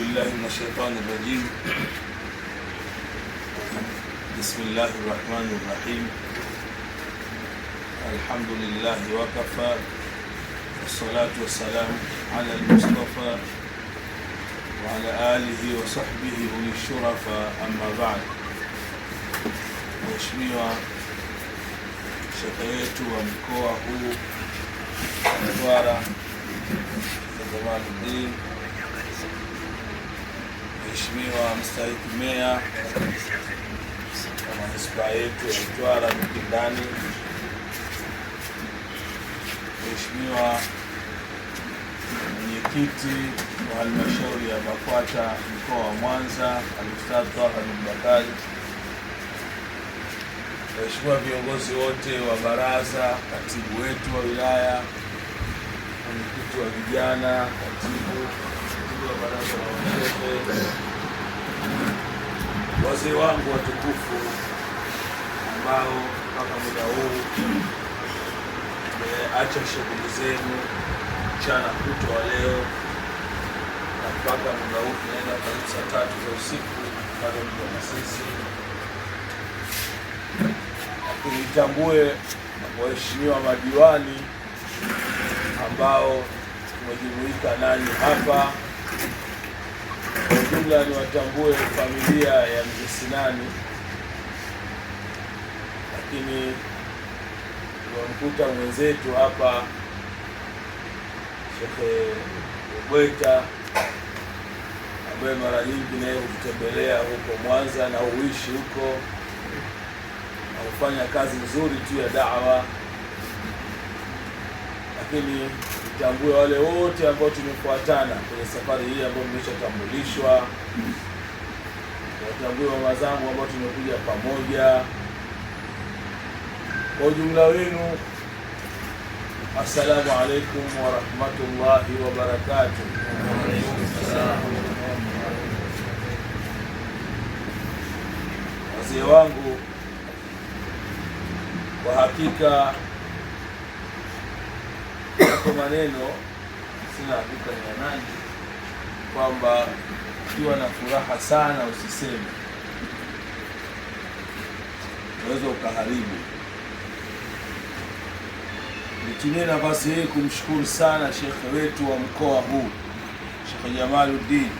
بالله من الشيطان الرجيم. بسم الله الرحمن الرحيم. الحمد لله وكفى، والصلاة والسلام على المصطفى وعلى آله وصحبه أولي الشرفاء. أما بعد. Mheshimiwa Sheikh wetu wa mkoa huu Mtwara Jamaluddin, Mheshimiwa mstahiki meya wa manispaa yetu ya Mtwara Mikindani, Mheshimiwa mwenyekiti wa halmashauri ya BAKWATA mkoa wa Mwanza Al-Ustadh Twaha Bakari, Mheshimiwa viongozi wote wa baraza, katibu wetu wa wilaya, mwenyekiti wa vijana, katibu wa baraza la wazee, wazee wangu watukufu ambao mpaka muda huu mmeacha shughuli zenu mchana kutwa wa leo na mpaka muda huu tunaenda karibu saa 3 za usiku bado mko na sisi. Nitambue waheshimiwa madiwani ambao tumejumuika nanyi hapa. Kwa ujumla niwatambue familia ya Mzee Sinani, lakini tunamkuta mwenzetu hapa Sheikh Bweta ambaye mara nyingi naye hutembelea huko Mwanza na huishi huko, kufanya kazi nzuri tu ya da'wa. Lakini nitambue wale wote ambao tumefuatana kwenye safari hii ambao mmeshatambulishwa, watambue mama zangu ambao tumekuja pamoja. Kwa ujumla wenu, assalamu alaikum wa rahmatullahi wa barakatuh. Wazee wangu, kwa hakika yako maneno sina hakika ni nani, kwamba ukiwa na furaha sana usiseme, unaweza ukaharibu. Nitumie nafasi hii kumshukuru sana shekhe wetu wa mkoa huu, Sheikh Jamaluddin.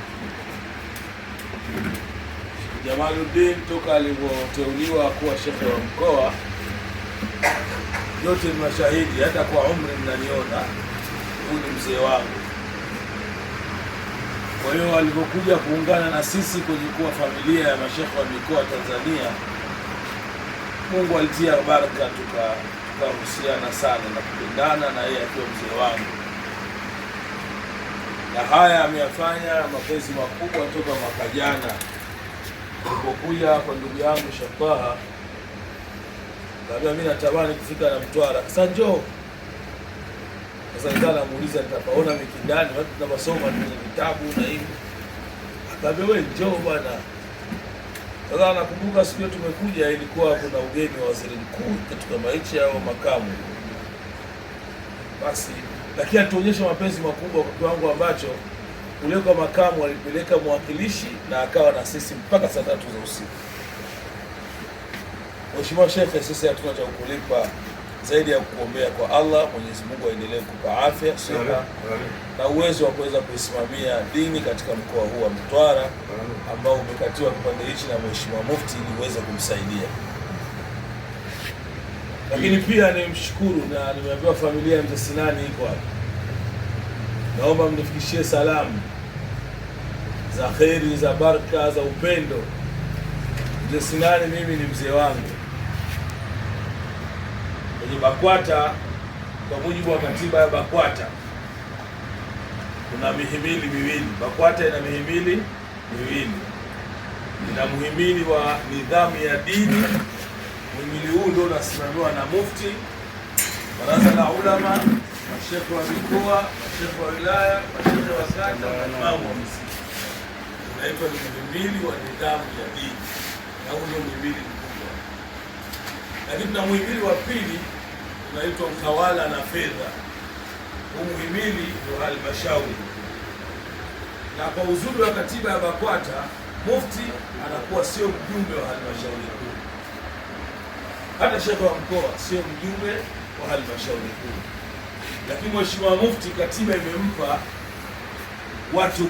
Jamaluddin toka alivyoteuliwa kuwa shekhe wa mkoa, yote ni mashahidi, hata kwa umri mnaniona, huyu ni mzee wangu. Kwa hiyo alipokuja kuungana na sisi kwenye kuwa familia ya mashekhe wa mikoa Tanzania, Mungu alitia baraka, tukahusiana sana na kupendana, na yeye akiwa mzee wangu. Na haya ameyafanya mapenzi makubwa toka mwaka jana alipokuja kwa ndugu yangu Sheikh Twaha. Mimi natamani kufika na Mtwara. Sasa njoo. Sasa nitaka namuuliza nitapaona Mikindani, watu tunasoma kwenye vitabu na hivi. Akaambia wewe njoo bwana. Sasa nakumbuka siku hiyo tumekuja, ilikuwa kuna ugeni wa waziri mkuu katika maisha au makamu. Basi lakini atuonyesha mapenzi makubwa kwa kiwango ambacho ule kwa makamu alipeleka mwakilishi na akawa na sisi mpaka saa 3 za usiku. Mheshimiwa Sheikh, sisi hatuna cha kukulipa zaidi ya kukuombea kwa Allah Mwenyezi Mungu aendelee kukupa afya, siha na uwezo wa kuweza kuisimamia dini katika mkoa huu wa Mtwara ambao umekatiwa kipande hichi na Mheshimiwa Mufti ili uweze kumsaidia. Lakini pia nimshukuru, na nimeambiwa familia ya Mzee Sinani iko hapa. Naomba mnifikishie salamu za kheri, za baraka, za upendo. Mzee Sinani mimi ni mzee wangu. Kwenye BAKWATA, kwa mujibu wa katiba ya BAKWATA, kuna mihimili miwili. BAKWATA ina mihimili miwili. Ina muhimili wa nidhamu ya dini. Muhimili huu ndio unasimamiwa na Mufti, baraza la ulama, mashekhe wa mikoa, mashekhe wa wilaya, mashekhe wa kata na imamu wa msikiti. Unaitwa ni muhimili wa nidhamu ya dini, na huo ndio muhimili mkubwa. Lakini na muhimili wa pili unaitwa utawala na fedha. Huu muhimili ndio halmashauri. na kwa uzuri wa katiba ya BAKWATA mufti anakuwa sio mjumbe wa halmashauri kuu, hata shekhe wa mkoa sio mjumbe wa halmashauri kuu, lakini mheshimiwa mufti katiba imempa watu 10,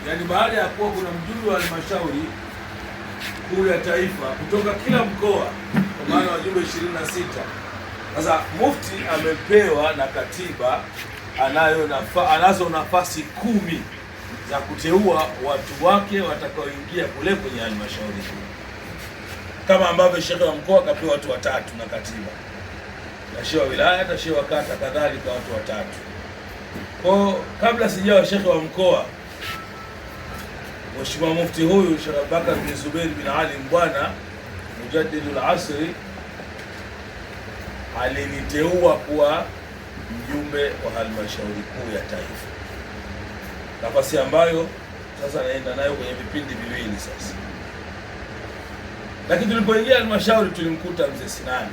yani baada ya kuwa kuna mjumbe wa halmashauri kuu ya taifa kutoka kila mkoa, kwa maana wajumbe 26. Sasa mufti amepewa na katiba anazo nafasi 10 za kuteua watu wake watakaoingia kule kwenye halmashauri kuu, kama ambavyo shekhe wa mkoa akapewa watu 3 na katiba, na shehe wa wilaya na shehe wa kata kadhalika watu 3. Kwa kabla sijawa shekhe wa mkoa, mheshimiwa mufti huyu Sheikh Abubakar bin Zubair bin Ali Mbwana Mujaddidul Asri aliniteua kuwa mjumbe wa halmashauri kuu ya taifa, nafasi ambayo sasa naenda nayo kwenye vipindi viwili sasa. Lakini tulipoingia halmashauri tulimkuta mzee Sinani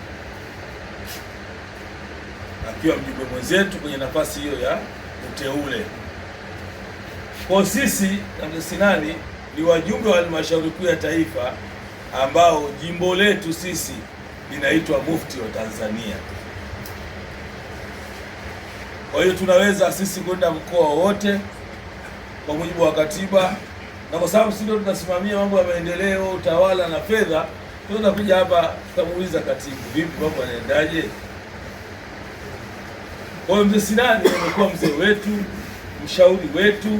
akiwa mjumbe mwenzetu kwenye nafasi hiyo ya uteule. Kwa sisi na mzee Sinani ni wajumbe wa halmashauri kuu ya taifa ambao jimbo letu sisi linaitwa mufti wa Tanzania. Kwa hiyo tunaweza sisi kwenda mkoa wote kwa mujibu wa katiba, na kwa sababu sisi ndio tunasimamia mambo ya maendeleo, utawala na fedha, tunaweza kuja hapa tutamuuliza katibu, vipi mambo yanaendaje? Kwa hiyo mzee Sinani amekuwa mzee wetu, mshauri wetu,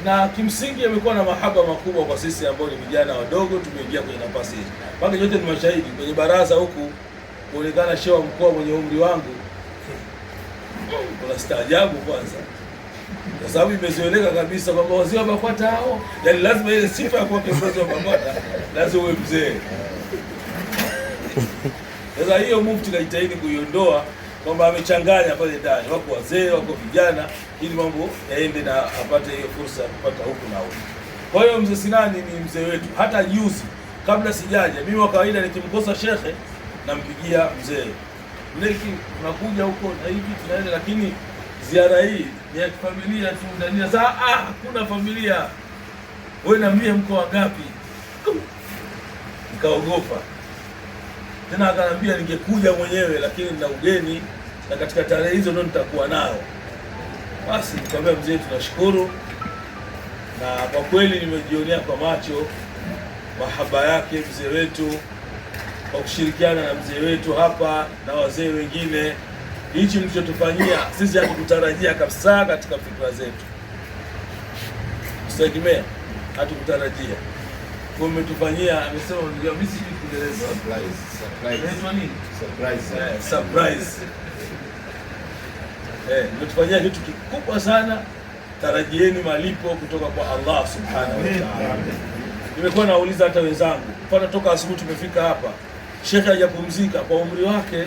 na kimsingi amekuwa na mahaba makubwa kwa sisi ambao ni vijana wadogo tumeingia kwenye nafasi hii. Mpaka yote ni mashahidi kwenye baraza huku kuonekana shehe wa mkoa mwenye umri wangu, kuna staajabu kwanza, kwa sababu imezoeleka kabisa kwamba wazee wa BAKWATA hao, yani lazima ile sifa ya kuwa kiongozi wa BAKWATA lazima uwe mzee. Sasa hiyo mufti kajitahidi kuiondoa kwamba amechanganya pale ndani, wako wazee, wako vijana, ili mambo yaende na apate hiyo fursa ya kupata huku na huku. Kwa hiyo mzee Sinani ni mzee wetu. Hata juzi kabla sijaja, mimi kwa kawaida nikimkosa shekhe nampigia mzee, "Mleki tunakuja huko na hivi tunaenda, lakini ziara hii ni ya familia tu ndani." Sasa hakuna familia. Wewe na mimi mko wangapi? Nikaogopa. Tena akaniambia ningekuja mwenyewe, lakini nina ugeni na katika tarehe hizo ndio nitakuwa nao. Basi nikamwambia mzee, tunashukuru, na kwa kweli nimejionea kwa macho mahaba yake mzee wetu, kwa kushirikiana na mzee wetu hapa na wazee wengine. Hichi mlichotufanyia sisi hatukutarajia kabisa katika fikra zetu, usitegemea, hatukutarajia. Kwa umetufanyia, amesema ndio mimi si Kiingereza, surprise. Umetufanyia kitu kikubwa sana, tarajieni malipo kutoka kwa Allah subhanahu wa ta'ala. Nimekuwa nauliza hata wenzangu, mfano toka asubuhi tumefika hapa, shekhe hajapumzika. Kwa umri wake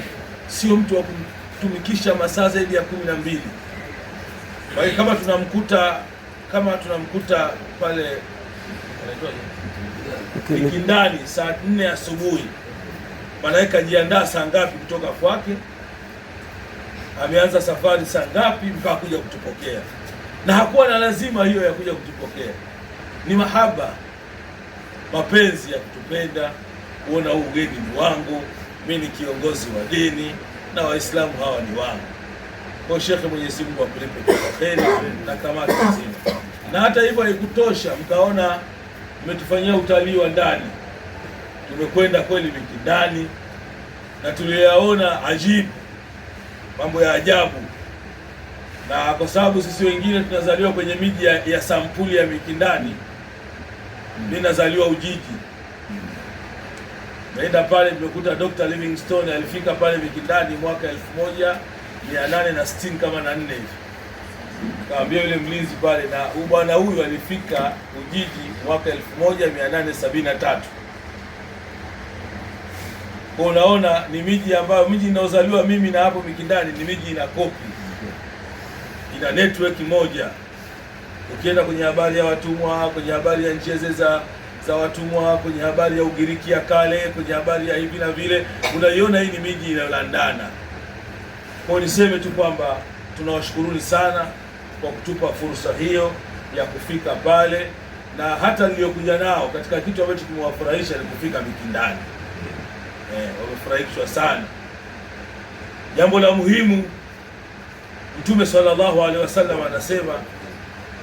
sio mtu wa kutumikisha masaa zaidi ya 12. Kwa hiyo kama tunamkuta pale Mikindani saa 4 asubuhi, maana kajiandaa saa ngapi kutoka kwake, ameanza safari saa ngapi mpaka kuja kutupokea. Na hakuwa na lazima hiyo ya kuja kutupokea, ni mahaba, mapenzi ya kutupenda, kuona huu ugeni ni wangu, mimi ni kiongozi wa dini na Waislamu hawa ni wangu. Kwa shekhe, Mwenyezi Mungu akulipe kwa kheri na kamati nzima. Na hata hivyo haikutosha, mkaona umetufanyia utalii wa ndani. Tumekwenda kweli Mikindani na tuliyaona ajibu, mambo ya ajabu. Na kwa sababu sisi wengine tunazaliwa kwenye miji ya sampuli ya Mikindani, mimi nazaliwa Ujiji. Naenda pale tumekuta Dr. Livingstone alifika pale Mikindani mwaka 1860 kama na 4 hivi. Kaambia yule mlinzi pale, na bwana huyu alifika Ujiji mwaka 1873. Kwa unaona ni miji ambayo miji inaozaliwa mimi na hapo Mikindani ni miji ina kopi, ina network moja. Ukienda kwenye habari ya watumwa, kwenye habari ya ncheze za watumwa, kwenye habari ya Ugiriki ya kale, kwenye habari ya hivi na vile, unaiona hii ni miji inayolandana. Kwa niseme tu kwamba tunawashukuruni sana kwa kutupa fursa hiyo, ya kufika pale, na hata niliyokuja nao katika kitu ambacho kimewafurahisha ni kufika Mikindani. Wamefurahishwa sana. Jambo la muhimu, Mtume sallallahu alaihi wasallam anasema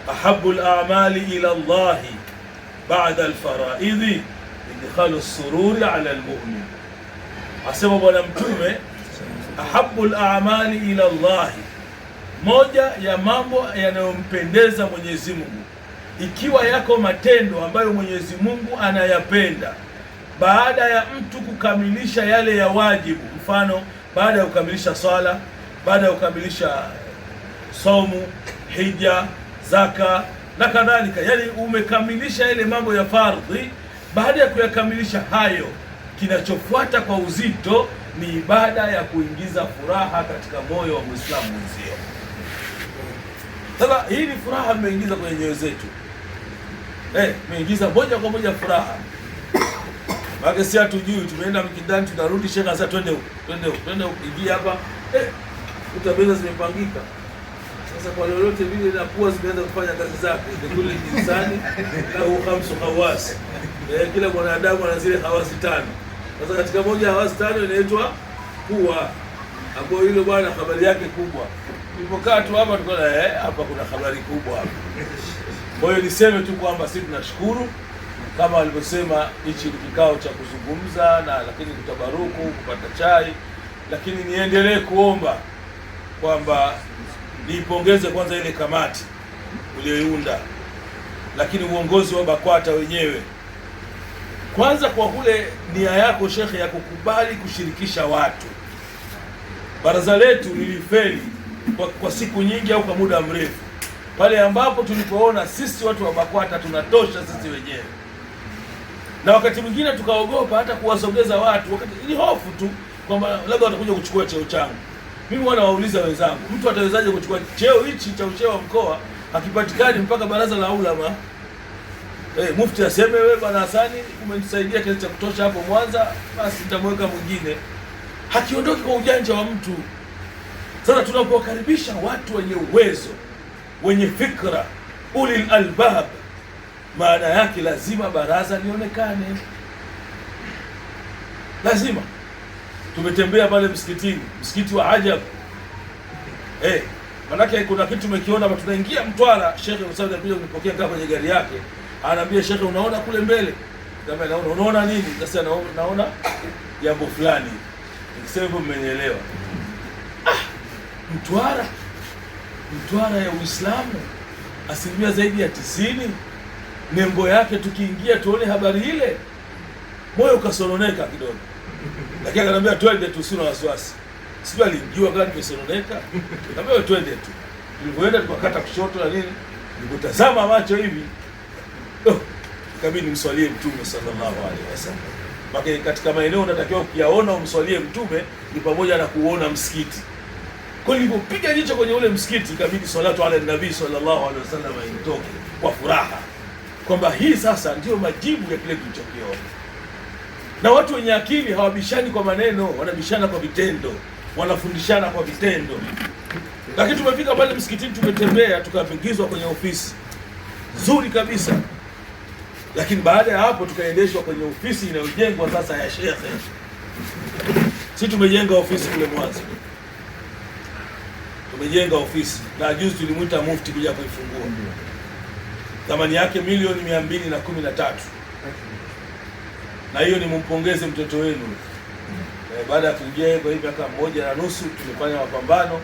ahabbu al-a'mali ila Allah ba'da al-fara'idhi idkhalu as-sururi ala al-mu'min. Asema Bwana Mtume, ahabbu al-a'mali ila Allah, moja ya mambo yanayompendeza Mwenyezi Mungu, ikiwa yako matendo ambayo Mwenyezi Mungu anayapenda baada ya mtu kukamilisha yale ya wajibu, mfano baada ya kukamilisha swala, baada ya kukamilisha saumu, hija, zaka na kadhalika, yani umekamilisha yale mambo ya fardhi. Baada ya kuyakamilisha hayo, kinachofuata kwa uzito ni ibada ya kuingiza furaha katika moyo wa Muislamu mwenzio. Sasa hii ni furaha mmeingiza kwenye nyoyo zetu, mmeingiza moja kwa moja furaha. Maana si hatujui, tumeenda Mikindani, tunarudi shekha sasa, twende huko, ingia hapa, utabeza zimepangika. Sasa kwa lolote vile na pua zimeanza kufanya kazi zake, kule insani na khamsu hawas. Kila mwanadamu ana zile hawasi tano. Sasa katika moja hawasi tano inaitwa pua, hapo hilo bwana habari yake kubwa. Tulipokaa tu hapa tukaona hapa kuna habari kubwa hapa. Kwa hiyo niseme tu kwamba sisi tunashukuru, kama walivyosema, hichi ni kikao cha kuzungumza na lakini kutabaruku, kupata chai, lakini niendelee kuomba kwamba niipongeze kwanza ile kamati uliyoiunda, lakini uongozi wa BAKWATA wenyewe kwanza kwa kule nia yako shekhe ya kukubali kushirikisha watu. Baraza letu lilifeli kwa siku nyingi au kwa muda mrefu, pale ambapo tulipoona sisi watu wa BAKWATA tunatosha sisi wenyewe, na wakati mwingine tukaogopa hata kuwasogeza watu, wakati ili hofu tu kwamba labda watakuja kuchukua cheo changu. Mimi wana wauliza wenzangu, mtu atawezaje kuchukua cheo hichi cha ushehe wa mkoa hakipatikani mpaka baraza la ulama? Mufti aseme wewe bwana Hasani umenisaidia kiasi cha kutosha hapo Mwanza, basi nitamweka mwingine. Hakiondoki kwa ujanja wa mtu. Sasa tunapokaribisha watu wenye uwezo, wenye fikra, ulil albab, maana yake lazima baraza lionekane. Lazima. Tumetembea pale msikitini, msikiti wa Ajab. Manake kuna kitu tumekiona hapa, tunaingia Mtwara, Sheikh Musaid alikuja kunipokea kama kwenye gari yake. Anaambia Sheikh, unaona kule mbele? Kama naona, unaona nini? Sasa naona jambo fulani. Nikisema hivyo mmenielewa. Mtwara ya Uislamu asilimia zaidi ya 90, nembo yake tukiingia tuone habari ile, moyo ukasononeka kidogo. Lakini akaniambia twende tu, sina wasiwasi. Sio alijua kama nimesononeka. Nikamwambia twende tu. Tulipoenda tukakata kushoto na nini? Nikutazama macho hivi. Ikabidi nimswalie Mtume sallallahu alaihi wasallam. Baki katika maeneo unatakiwa ukiyaona umswalie Mtume ni pamoja na kuona msikiti. Kwa hiyo nilipopiga jicho kwenye ule msikiti ikabidi salatu ala nabii sallallahu alaihi wasallam itoke kwa furaha. Kwamba hii sasa ndio majibu ya kile kilichokiona. Na watu wenye akili hawabishani kwa maneno, wanabishana kwa vitendo, wanafundishana kwa vitendo. Lakini tumefika pale msikitini, tumetembea, tukapingizwa kwenye ofisi nzuri kabisa. Lakini baada ya hapo tukaendeshwa kwenye ofisi inayojengwa sasa ya shekhe. Sisi tumejenga ofisi kule Mwanza. Tumejenga ofisi na juzi tulimuita mufti kuja kuifungua. Thamani yake milioni 213. Na hiyo ni mumpongeze mtoto wenu. Baada ya kuingia kwa hivi miaka 1.5 tumefanya mapambano,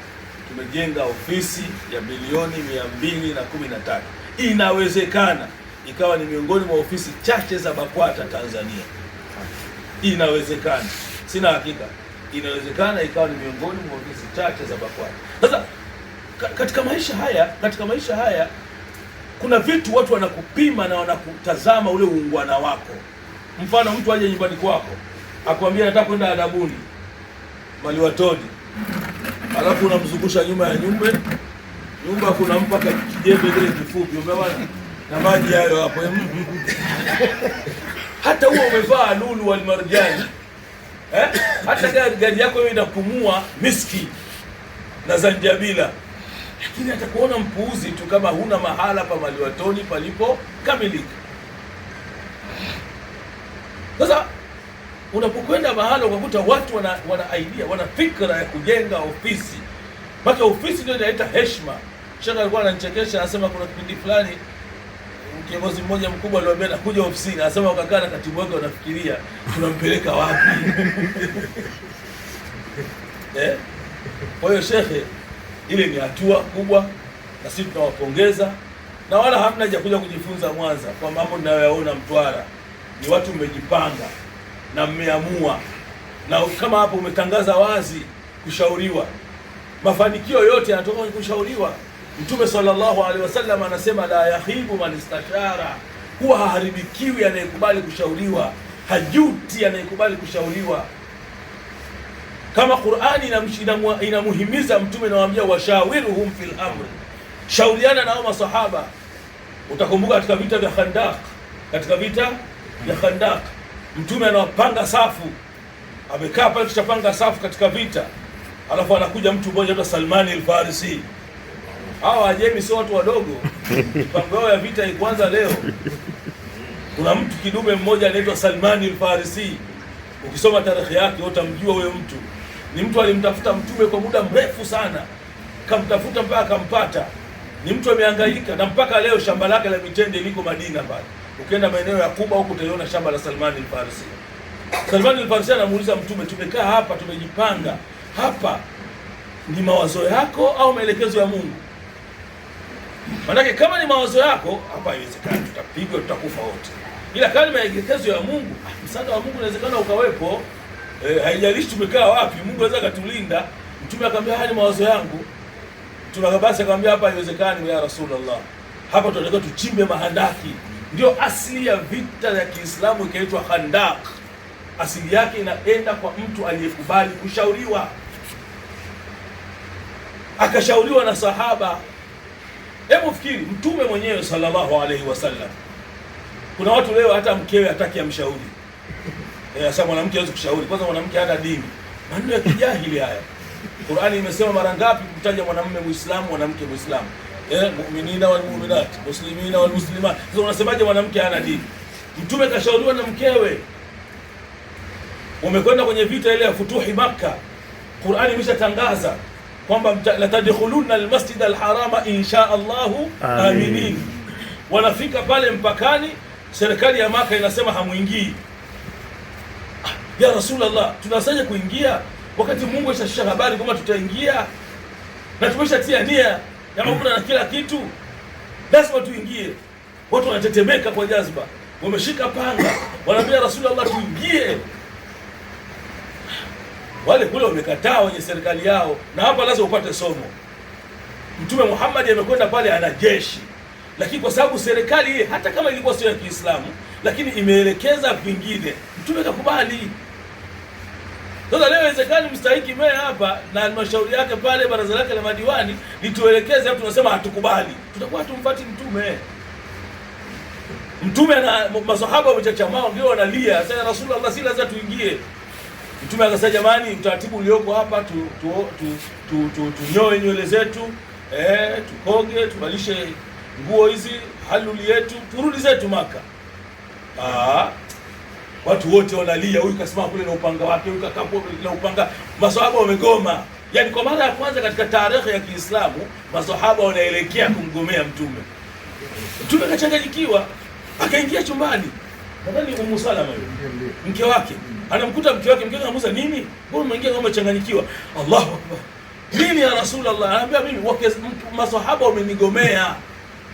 tumejenga ofisi ya milioni 213. Inawezekana ikawa ni miongoni mwa ofisi chache za BAKWATA Tanzania. Inawezekana. Sina hakika. Inawezekana ikawa ni miongoni mwa ofisi chache za BAKWATA. Sasa katika maisha haya kuna vitu watu wanakupima na wanakutazama ule uungwana wako. Mfano mtu aje nyumbani kwako, akwambia nataka kwenda adabuni Maliwatoni. Alafu unamzungusha nyuma ya nyumba kuna mpaka kijembe kile kifupi, umeona? Na maji hayo hapo. Hata huo umevaa lulu wal marjani. Hata gari yako hiyo inapumua miski na zanjabila. lakini atakuona mpuuzi tu kama huna mahala pa maliwatoni palipokamilika. Sasa unapokwenda mahala ukakuta watu wana idea, wana fikra ya kujenga ofisi, mpaka ofisi ndio inaleta heshima. Shaka alikuwa ananichekesha, anasema kuna kipindi fulani kiongozi mmoja mkubwa aliwaambia nakuja ofisini, anasema wakakaa na katibu wake wanafikiria tunampeleka wapi. Kwa hiyo shekhe, ile ni hatua kubwa na sisi tunawapongeza, na wala hamna haja kuja kujifunza Mwanza kwa mambo ninayoyaona Mtwara. Ni watu mmejipanga na mmeamua, na kama hapo umetangaza wazi kushauriwa. Mafanikio yote yanatoka kwenye kushauriwa. Mtume sallallahu alaihi wasallam anasema la yahibu man istashara, huwa haharibikiwi anayekubali kushauriwa, hajuti anayekubali kushauriwa. Kama Qur'ani inamuhimiza mtume, nawaambia washawiruhum fil amri, shauriana nao masahaba. Utakumbuka katika vita vya Khandaq, mtume anawapanga safu, amekaa pale tushapanga safu katika vita, alafu anakuja mtu mmoja anaitwa Salman al-Farisi. Hawa Ajemi sio watu wadogo, mipango yao ya vita ikuanza leo. Kuna mtu kidume mmoja anaitwa Salman al-Farisi, ukisoma tarehe yake utamjua huyo mtu. Ni mtu alimtafuta mtume kwa muda mrefu sana, kamtafuta mpaka akampata. Ni mtu amehangaika, na mpaka leo shamba lake la mitende liko Madina pale. Ukienda maeneo ya Kuba huko utaiona shamba la Salman al-Farisi. Salman al-Farisi anamuuliza mtume, tumekaa hapa tumejipanga hapa, ni mawazo yako au maelekezo ya Mungu? Maanake kama ni mawazo yako, hapa haiwezekani, tutapigwa, tutakufa wote. Ila kama ni maelekezo ya Mungu, msaada wa Mungu inawezekana ukawepo. Haijalishi tumekaa wapi, Mungu anaweza katulinda. Mtume akamwambia haya ni mawazo yangu. Mtume basi akamwambia hapa haiwezekani ya Rasulullah, hapa tunataka tuchimbe mahandaki. Ndio asili ya vita ya Kiislamu ikaitwa Khandaq. Asili yake inaenda kwa mtu aliyekubali kushauriwa, akashauriwa na sahaba. Hebu fikiri, mtume mwenyewe sallallahu alaihi wasallam. Kuna watu leo hata mkewe hataki amshauri. Sasa mwanamke hawezi kushauri, kwanza mwanamke hana dini. Maneno ya kijahili haya. Qur'ani imesema mara ngapi kutaja mwanamume Muislamu, mwanamke Muislamu? Mu'minina wal mu'minat, muslimina wal muslimat. Sasa unasemaje mwanamke hana dini? Mtume kashauriwa na mkewe. Umekwenda kwenye vita ile ya futuhi Makkah, Qur'ani imeshatangaza kwamba la tadkhuluna almasjid alharama insha Allahu aminin. Wanafika pale mpakani, serikali ya Makkah inasema hamuingii. Ya Rasulullah, tunasaje kuingia wakati Mungu ashashusha habari kwamba tutaingia na tumeshatia nia ya Mungu na kila kitu? Lazima tuingie. Watu wanatetemeka kwa jazba, wameshika panga, wanaambia Rasulullah tuingie. Wale kule wamekataa wenye serikali yao, na hapa lazima upate somo. Mtume Muhammad amekwenda pale ana jeshi, lakini kwa sababu serikali hii hata kama ilikuwa sio ya Kiislamu, lakini imeelekeza vingine, mtume kakubali. Sasa leo inawezekana mstahiki meya hapa na halmashauri yake pale, baraza lake la madiwani lituelekeze, hapo tunasema hatukubali, tutakuwa tumfuati mtume. Mtume na maswahaba wamechachamaa, wengine wanalia, sasa Rasulullah si lazima tuingie. Mtume akasema jamani, utaratibu ulioko hapa tunyoe nywele zetu, tukoge, tubalishe nguo hizi, haluli yetu, turudi zetu Maka. Watu wote wanalia, huyu kasimama kule na upanga wake, huyu kakaa na upanga. Maswahaba wamegoma. Yaani kwa mara ya kwanza katika tarehe ya Kiislamu maswahaba wanaelekea kumgomea mtume. Mtume akachanganyikiwa, akaingia chumbani. Nadhani Ummu Salama mke wake, anamkuta mke wake anamuuliza nini? Mbona umeingia kama umechanganyikiwa? Allahu Akbar. Nini ya Rasulullah? Anambia mimi maswahaba wamenigomea.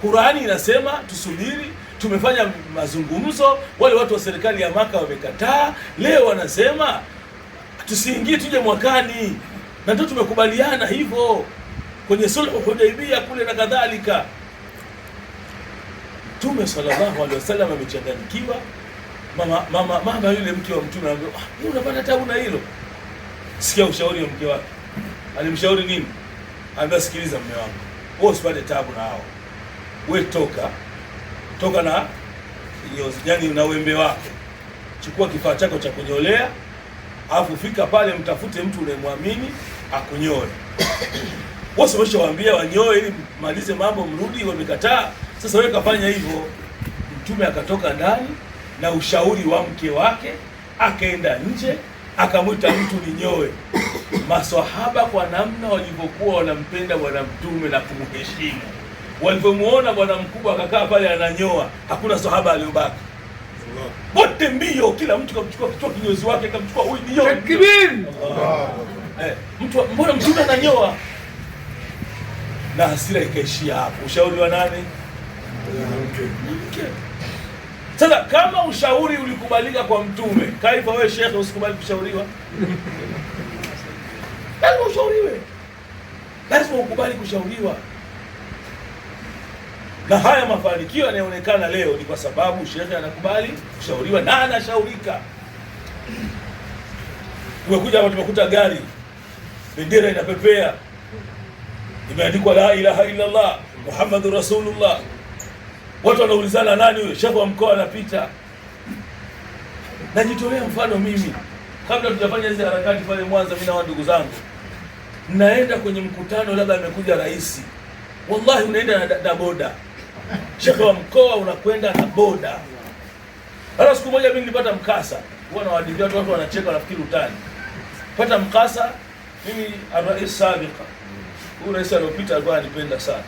Qur'ani inasema tusubiri, tumefanya mazungumzo, wale watu wa serikali ya Maka wamekataa, leo wanasema tusiingie tuje mwakani. Na ndio tumekubaliana hivyo kwenye sulhu Hudaybiyah kule na kadhalika. Mtume sallallahu alaihi wasallam amechanganyikiwa. Mama yule mke wa mtume anambia, "Wewe unapata tabu na hilo?" Sikia ushauri wa mke wake. Alimshauri nini? Anambia, "Sikiliza mume wangu, wewe usipate tabu na hao. Wewe toka na yani na wembe wako. Chukua kifaa chako cha kunyolea, alafu fika pale mtafute mtu unayemwamini akunyoe." Wao wameshawaambia wanyoe ili malize mambo mrudi, wamekataa. Sasa wewe kafanya hivyo. Mtume akatoka ndani na ushauri wa mke wake, akaenda nje akamwita mtu ninyoe. Maswahaba kwa namna walivyokuwa wanampenda bwana Mtume na kumheshimu, walivyomuona bwana mkubwa akakaa pale ananyoa, hakuna sahaba aliyobaki. Wote mbio, kila mtu kamchukua kichwa kinyozi wake, kamchukua huyu ninyoe. Takbir! Mtu mbona Mtume ananyoa? Na hasira ikaishia hapo. Ushauri wa nani? Mke. Sasa kama ushauri ulikubalika kwa Mtume, kaifa wewe shekhe usikubali kushauriwa? Lazima ushauriwe, lazima ukubali kushauriwa. Na haya mafanikio yanayoonekana leo ni kwa sababu shekhe anakubali kushauriwa na anashaurika. Tumekuja hapa tumekuta gari, bendera inapepea, imeandikwa la ilaha illa Allah Muhammadur Rasulullah. Watu wanaulizana nani huyo? Shekhe wa mkoa anapita. Najitolea mfano mimi, kabla tujafanya hizo harakati pale Mwanza, mimi na ndugu zangu, naenda kwenye mkutano, labda amekuja rais, wallahi unaenda na boda. Shekhe wa mkoa unakwenda na boda. Hata siku moja mimi nilipata mkasa, huwa nawadibia watu wanacheka, nafikiri utani. Pata mkasa, mimi rais sabiqa, huyu rais aliyopita alikuwa anipenda sana.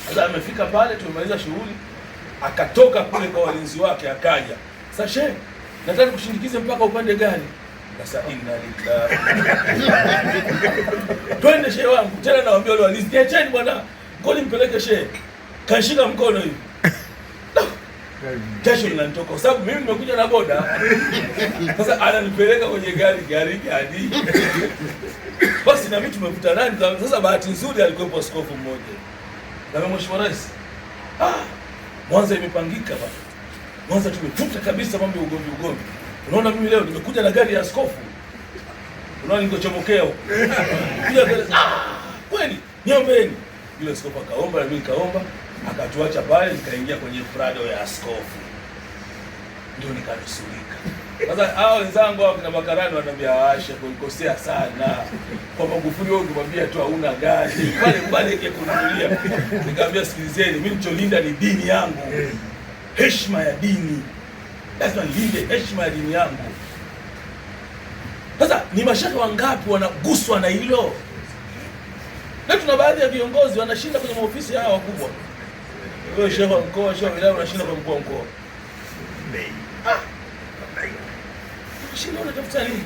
Sasa amefika pale, tumemaliza shughuli, akatoka kule kwa walinzi wake, akaja. Sasa shehe, nataka kushindikize mpaka upande gani? Sasa inna lillahi. Twende shehe wangu. Tena nawaambia wale walinzi, niacheni bwana, ngoni mpeleke shehe. Kashika mkono hivi. Jasho linanitoka kwa sababu mimi nimekuja na boda. Sasa ananipeleka kwenye gari hadi. Basi na mimi tumekuta nani? Sasa bahati nzuri alikuwepo askofu mmoja. Na mheshimiwa rais, Mwanza imepangika bwana. Mwanza tumefuta kabisa mambo ya ugomvi. Unaona mimi leo nimekuja na gari ya askofu. Unaona nikochomokea huko. Kuja gari, kweli, niombeni. Yule askofu akaomba na mimi nikaomba, akatuacha pale, nikaingia kwenye Prado ya askofu. Ndio nikanusurika. Sasa hao wenzangu hao kina makarani wananiambia Asha kunikosea sana. Kwa Magufuli wewe ukimwambia tu hauna gari, pale yake kununulia. Nikamwambia sikilizeni, mimi nilicholinda ni dini yangu. Heshima ya dini. Lazima nilinde heshima ya dini yangu. Sasa ni mashaka wangapi wanaguswa na hilo? Na tuna baadhi ya viongozi wanashinda kwenye maofisi haya wakubwa. Wewe shehe wa mkoa, shehe wa wilaya unashinda kwa mkuu wa mkoa. Shinda unatafuta nini?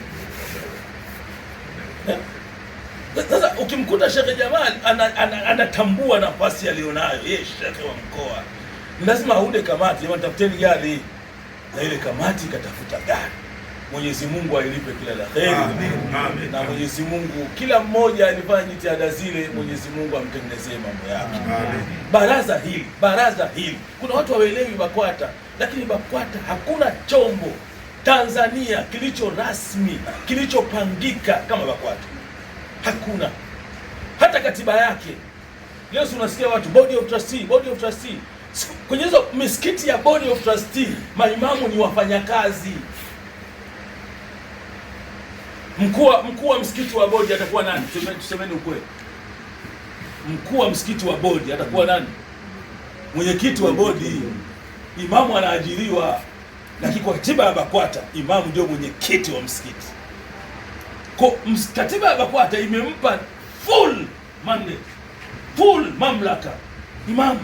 Sasa ukimkuta Sheikh Jamal anatambua nafasi alionayo yeye, shehe wa mkoa, lazima aunde kamati, jamani, tafuteni gari, na ile kamati ikatafuta gari. Mwenyezi Mungu ailipe kila la kheri. Amen. Na Mwenyezi Mungu kila mmoja alifanya jitihada zile, Mwenyezi Mungu amtengenezee mambo yake. Amen. Baraza hili kuna watu hawaelewi BAKWATA, lakini BAKWATA hakuna chombo Tanzania kilicho rasmi, kilichopangika kama BAKWATA. Hakuna. Hata katiba yake. Leo unasikia watu board of trustee. Kwenye hizo misikiti ya board of trustee, maimamu ni wafanyakazi. Mkuu wa msikiti wa bodi atakuwa nani? Tusemeni ukweli. Mkuu wa msikiti wa bodi atakuwa nani? Mwenyekiti wa bodi. Imamu anaajiriwa, lakini kwa katiba ya BAKWATA imamu ndio mwenyekiti wa msikiti. Kwa katiba ya BAKWATA imempa full mandate, full mamlaka imamu.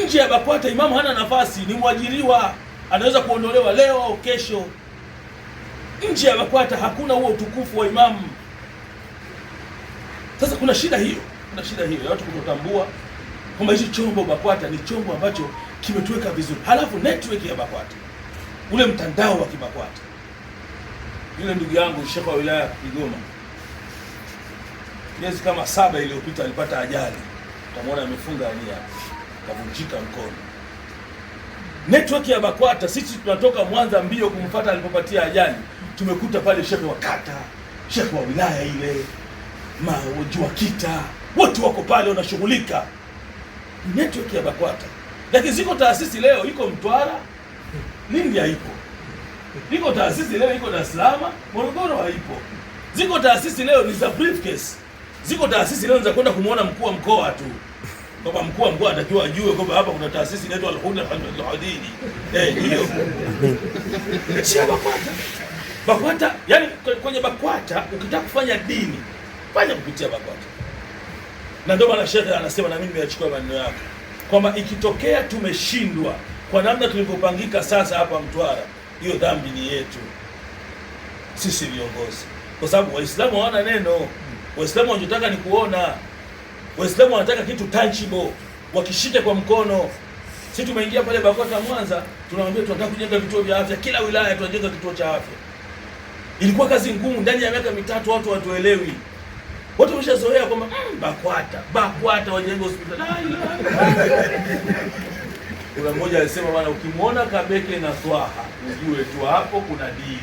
Nje ya BAKWATA imamu hana nafasi, ni mwajiriwa, anaweza kuondolewa leo au kesho. Nje ya BAKWATA hakuna huo utukufu wa imamu. Sasa kuna shida hiyo watu kutotambua kwamba hicho chombo BAKWATA ni chombo ambacho kimetuweka vizuri. Halafu network ya BAKWATA, ule mtandao wa kiBAKWATA. Yule ndugu yangu shehe wa wilaya Kigoma, miezi kama 7 iliyopita alipata ajali, utamwona amefunga nia, kavunjika mkono. Network ya BAKWATA, sisi tunatoka Mwanza mbio kumfuata alipopatia ajali. Tumekuta pale shehe wa kata, shehe wa wilaya ile, mawajua kita, wote wako pale wanashughulika. Network ya BAKWATA. Lakini ziko taasisi leo iko Mtwara, Lindi haipo. Ziko taasisi leo iko Dar es Salaam, Morogoro haipo. Ziko taasisi leo ni za briefcase. Ziko taasisi leo za kwenda kumuona mkuu wa mkoa tu. Kama mkuu wa mkoa anatakiwa ajue kwamba hapa kuna taasisi inaitwa Al-Huda al-Hadidi. Hiyo. Sio BAKWATA. BAKWATA, yani kwenye BAKWATA ukitaka kufanya dini, fanya kupitia BAKWATA. Na ndio maana Sheikh anasema, na mimi nimeyachukua maneno yake, kwamba ikitokea tumeshindwa kwa namna tulivyopangika sasa hapa Mtwara, hiyo dhambi ni yetu sisi viongozi, kwa sababu Waislamu hawana neno. Waislamu wanataka ni kuona, Waislamu wanataka kitu tangible, wakishike kwa mkono. Sisi tumeingia pale BAKWATA Mwanza, tunawaambia tunataka kujenga vituo vya afya kila wilaya, tunajenga kituo cha afya. Ilikuwa kazi ngumu, ndani ya miaka mitatu watu watuelewi. Watu wameshazoea kwamba BAKWATA wajenga hospitali. Kuna mmoja alisema bwana, ukimwona Kabeke na Twaha ujue tu hapo kuna dini.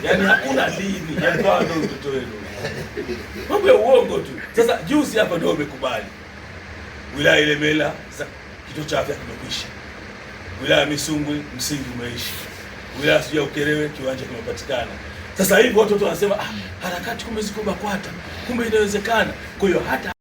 Yaani hakuna dini, ya Twaha ndio mtoto wenu. Mambo ya uongo tu. Sasa juzi hapa ndio wamekubali. Wilaya Ilemela kituo cha afya kimekwisha. Wilaya Misungwi msingi umeishi. Wilaya ya Ukerewe kiwanja kimepatikana. Sasa hivi watu wanasema harakati kumbe ziko BAKWATA. Kumbe inawezekana. Kwa hiyo hata